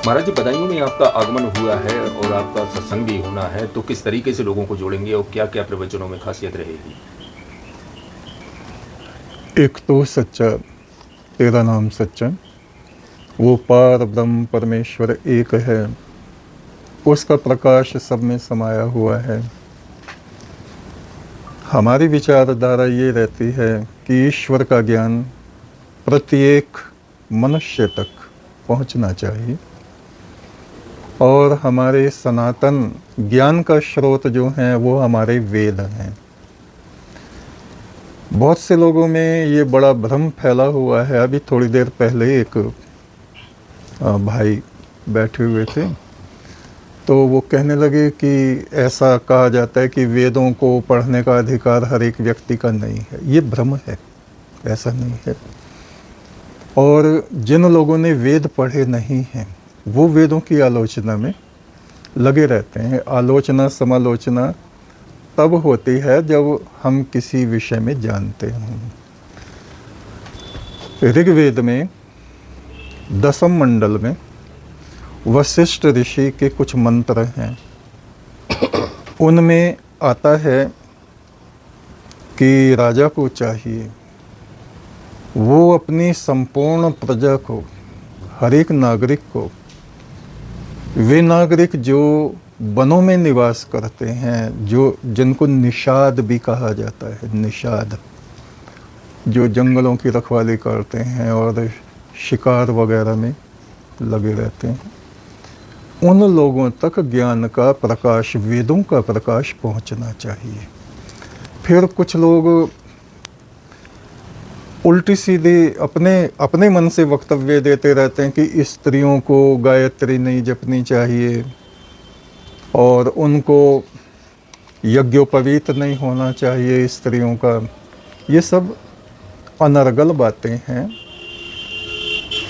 महाराज जी, बदायूं में आपका आगमन हुआ है और आपका सत्संग भी होना है, तो किस तरीके से लोगों को जोड़ेंगे और क्या क्या प्रवचनों में खासियत रहेगी? एक तो सच्चा, तेरा नाम सच्चा, वो पार ब्रह्म परमेश्वर एक है, उसका प्रकाश सब में समाया हुआ है। हमारी विचारधारा ये रहती है कि ईश्वर का ज्ञान प्रत्येक मनुष्य तक पहुंचना चाहिए और हमारे सनातन ज्ञान का स्रोत जो है वो हमारे वेद हैं। बहुत से लोगों में ये बड़ा भ्रम फैला हुआ है। अभी थोड़ी देर पहले एक भाई बैठे हुए थे, तो वो कहने लगे कि ऐसा कहा जाता है कि वेदों को पढ़ने का अधिकार हर एक व्यक्ति का नहीं है। ये भ्रम है, ऐसा नहीं है। और जिन लोगों ने वेद पढ़े नहीं हैं वो वेदों की आलोचना में लगे रहते हैं। आलोचना समालोचना तब होती है जब हम किसी विषय में जानते हों। ऋग्वेद में 10वें मंडल में वशिष्ठ ऋषि के कुछ मंत्र हैं। उनमें आता है कि राजा को चाहिए वो अपनी संपूर्ण प्रजा को, हर एक नागरिक को, वे नागरिक जो वनों में निवास करते हैं, जो जिनको निषाद भी कहा जाता है, निषाद, जो जंगलों की रखवाली करते हैं और शिकार वगैरह में लगे रहते हैं, उन लोगों तक ज्ञान का प्रकाश, वेदों का प्रकाश पहुंचना चाहिए। फिर कुछ लोग उल्टी सीधी अपने मन से वक्तव्य देते रहते हैं कि स्त्रियों को गायत्री नहीं जपनी चाहिए और उनको यज्ञोपवीत नहीं होना चाहिए स्त्रियों का। ये सब अनर्गल बातें हैं।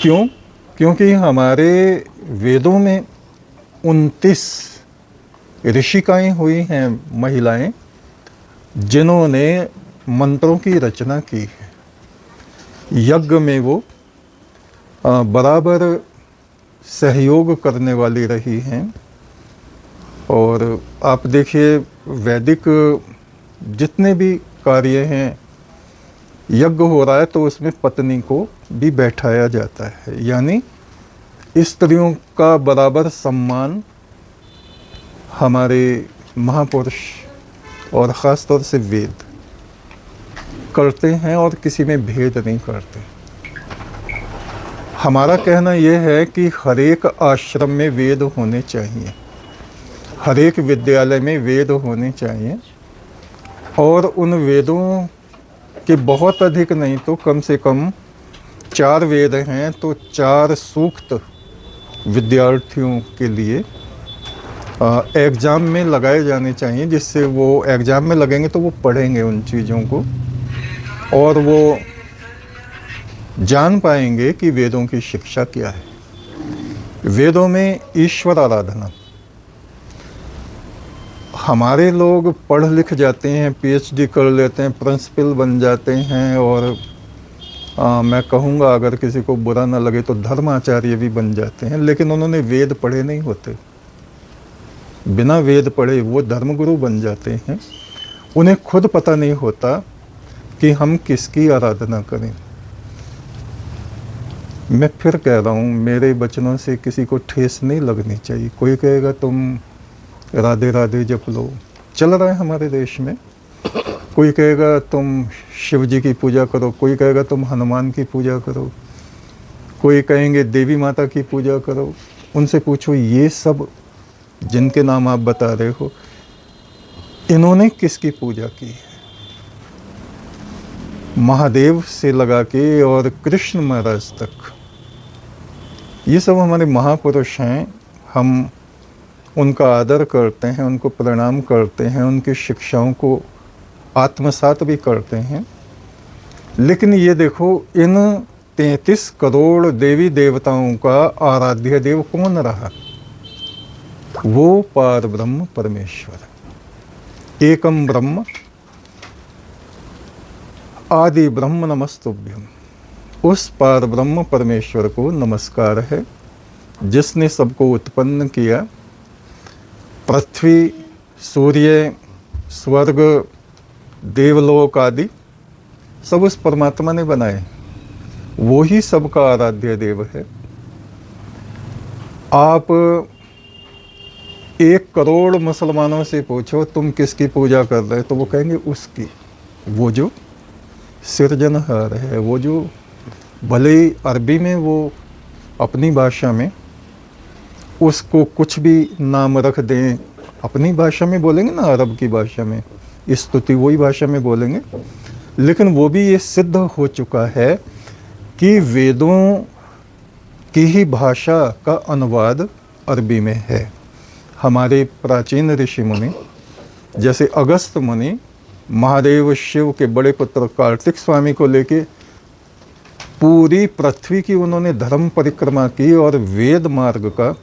क्यों? क्योंकि हमारे वेदों में 29 ऋषिकाएँ हुई हैं, महिलाएं, जिन्होंने मंत्रों की रचना की है। यज्ञ में वो बराबर सहयोग करने वाली रही हैं। और आप देखिए, वैदिक जितने भी कार्य हैं, यज्ञ हो रहा है तो उसमें पत्नी को भी बैठाया जाता है, यानी स्त्रियों का बराबर सम्मान हमारे महापुरुष और ख़ास तौर से वेद करते हैं और किसी में भेद नहीं करते। हमारा कहना यह है कि हर एक आश्रम में वेद होने चाहिए, हर एक विद्यालय में वेद होने चाहिए, और उन वेदों के बहुत अधिक नहीं तो कम से कम 4 वेद हैं तो 4 सूक्त विद्यार्थियों के लिए एग्ज़ाम में लगाए जाने चाहिए, जिससे वो एग्ज़ाम में लगेंगे तो वो पढ़ेंगे उन चीज़ों को और वो जान पाएंगे कि वेदों की शिक्षा क्या है। वेदों में ईश्वर आराधना, हमारे लोग पढ़ लिख जाते हैं, पीएचडी कर लेते हैं, प्रिंसिपल बन जाते हैं और मैं कहूँगा अगर किसी को बुरा ना लगे तो धर्माचार्य भी बन जाते हैं, लेकिन उन्होंने वेद पढ़े नहीं होते। बिना वेद पढ़े वो धर्मगुरु बन जाते हैं। उन्हें खुद पता नहीं होता कि हम किसकी आराधना करें। मैं फिर कह रहा हूँ, मेरे वचनों से किसी को ठेस नहीं लगनी चाहिए। कोई कहेगा तुम राधे राधे जप लो, चल रहा है हमारे देश में। कोई कहेगा तुम शिव जी की पूजा करो, कोई कहेगा तुम हनुमान की पूजा करो, कोई कहेंगे देवी माता की पूजा करो। उनसे पूछो ये सब जिनके नाम आप बता रहे हो, इन्होंने किसकी पूजा की है? महादेव से लगा के और कृष्ण महाराज तक, ये सब हमारे महापुरुष हैं। हम उनका आदर करते हैं, उनको प्रणाम करते हैं, उनकी शिक्षाओं को आत्मसात भी करते हैं। लेकिन ये देखो, इन 33 करोड़ देवी देवताओं का आराध्य देव कौन रहा? वो पार ब्रह्म परमेश्वर, एकम ब्रह्म आदि ब्रह्म नमस्तुभ्यम। उस पार ब्रह्म परमेश्वर को नमस्कार है जिसने सबको उत्पन्न किया, पृथ्वी, सूर्य, स्वर्ग, देवलोक आदि सब उस परमात्मा ने बनाए। वो ही सबका आराध्य देव है। आप 1 करोड़ मुसलमानों से पूछो तुम किसकी पूजा कर रहे हो, तो वो कहेंगे उसकी, वो जो सिरजनहार है, वो जो भले ही अरबी में वो अपनी भाषा में उसको कुछ भी नाम रख दें, अपनी भाषा में बोलेंगे ना, अरब की भाषा में स्तुति वही भाषा में बोलेंगे, लेकिन वो भी ये सिद्ध हो चुका है कि वेदों की ही भाषा का अनुवाद अरबी में है। हमारे प्राचीन ऋषि मुनि जैसे अगस्त मुनि महादेव शिव के बड़े पुत्र कार्तिक स्वामी को लेके पूरी पृथ्वी की उन्होंने धर्म परिक्रमा की और वेद मार्ग का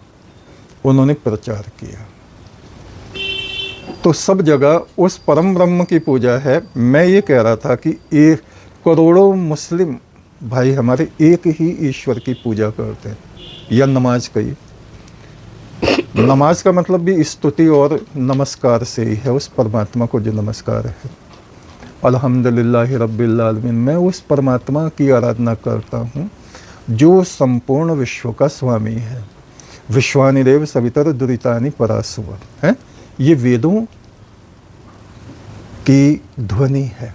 उन्होंने प्रचार किया। तो सब जगह उस परम ब्रह्म की पूजा है। मैं ये कह रहा था कि 1 करोड़ों मुस्लिम भाई हमारे एक ही ईश्वर की पूजा करते हैं, या नमाज कहिए। नमाज का मतलब भी स्तुति और नमस्कार से ही है, उस परमात्मा को जो नमस्कार है। अल्हम्दुलिल्लाहि रब्बिल आलमीन, मैं उस परमात्मा की आराधना करता हूँ जो संपूर्ण विश्व का स्वामी है। विश्वानि देव सवितर दुरितानि परासुव है, ये वेदों की ध्वनि है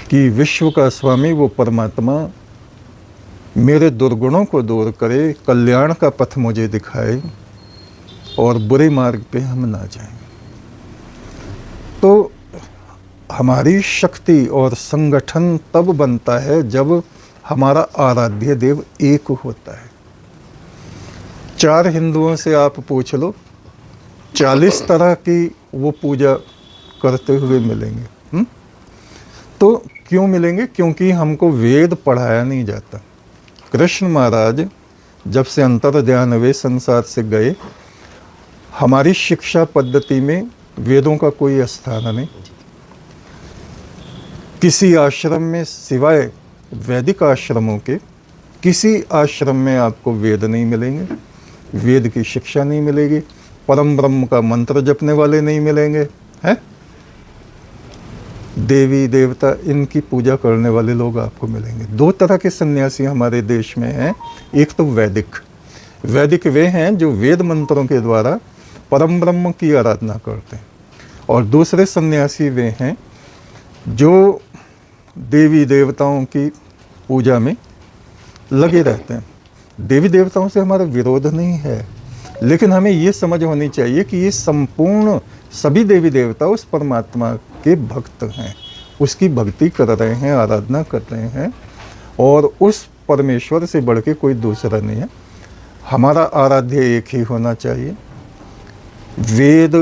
कि विश्व का स्वामी वो परमात्मा मेरे दुर्गुणों को दूर करे, कल्याण का पथ मुझे दिखाए और बुरे मार्ग पे हम ना जाएं। तो हमारी शक्ति और संगठन तब बनता है जब हमारा आराध्य देव एक होता है। 4 हिंदुओं से आप पूछ लो, 40 तरह की वो पूजा करते हुए मिलेंगे। तो क्यों मिलेंगे? क्योंकि हमको वेद पढ़ाया नहीं जाता। कृष्ण महाराज जब से अंतर्ध्यान वे संसार से गए, हमारी शिक्षा पद्धति में वेदों का कोई स्थान नहीं। किसी आश्रम में सिवाय वैदिक आश्रमों के किसी आश्रम में आपको वेद नहीं मिलेंगे, वेद की शिक्षा नहीं मिलेगी, परम ब्रह्म का मंत्र जपने वाले नहीं मिलेंगे, हैं? देवी देवता इनकी पूजा करने वाले लोग आपको मिलेंगे। 2 तरह के सन्यासी हमारे देश में हैं। एक तो वैदिक वे हैं जो वेद मंत्रों के द्वारा परम ब्रह्म की आराधना करते हैं, और दूसरे सन्यासी वे हैं जो देवी देवताओं की पूजा में लगे रहते हैं। देवी देवताओं से हमारा विरोध नहीं है, लेकिन हमें ये समझ होनी चाहिए कि ये संपूर्ण सभी देवी देवता उस परमात्मा के भक्त हैं, उसकी भक्ति कर रहे हैं, आराधना कर रहे हैं, और उस परमेश्वर से बढ़ के कोई दूसरा नहीं है। हमारा आराध्य एक ही होना चाहिए। वेद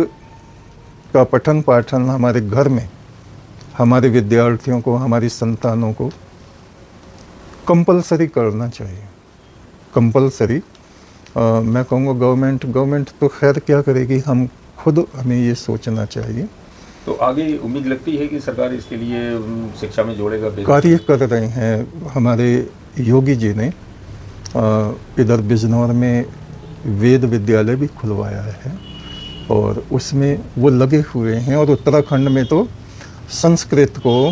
का पठन पाठन हमारे घर में हमारे विद्यार्थियों को, हमारी संतानों को कंपलसरी करना चाहिए। कंपलसरी मैं कहूँगा गवर्नमेंट तो खैर क्या करेगी, हम खुद हमें ये सोचना चाहिए। तो आगे उम्मीद लगती है कि सरकार इसके लिए शिक्षा में जोड़ेगा? कार्य कर रहे हैं। हमारे योगी जी ने इधर बिजनौर में वेद विद्यालय भी खुलवाया है और उसमें वो लगे हुए हैं, और उत्तराखंड में तो संस्कृत को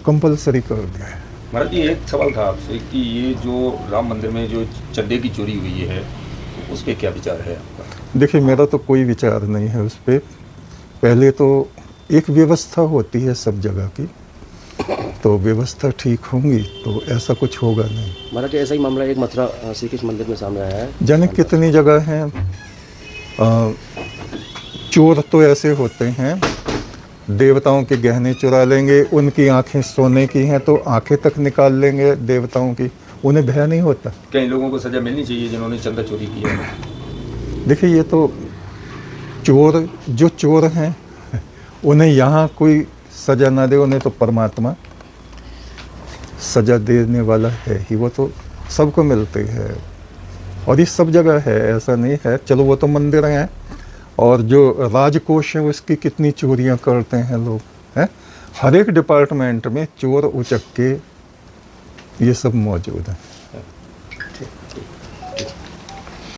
कंपलसरी कर दिया है। महाराज जी, एक सवाल था आपसे कि ये जो राम मंदिर में जो चंदे की चोरी हुई है, उस पर क्या विचार है आपका? देखिए, मेरा तो कोई विचार नहीं है उस पर। पहले तो एक व्यवस्था होती है सब जगह की, तो व्यवस्था ठीक होंगी तो ऐसा कुछ होगा नहीं। महाराज, ऐसा ही मामला एक मथुरा श्री कृष्ण मंदिर में सामने आया है। जाने कितनी जगह हैं। चोर तो ऐसे होते हैं, देवताओं के गहने चुरा लेंगे, उनकी आंखें सोने की हैं तो आंखें तक निकाल लेंगे देवताओं की, उन्हें भय नहीं होता। कई लोगों को सजा मिलनी चाहिए जिन्होंने चंदा चोरी किया है। देखिए, ये तो चोर हैं उन्हें यहाँ कोई सजा ना दे, उन्हें तो परमात्मा सजा देने वाला है ही। वो तो सबको मिलते हैं और ये सब जगह है, ऐसा नहीं है। चलो, वो तो मंदिर हैं, और जो राजकोष है उसकी कितनी चोरियां करते हैं लोग, हैं? हर एक डिपार्टमेंट में चोर उचक्के ये सब मौजूद हैं।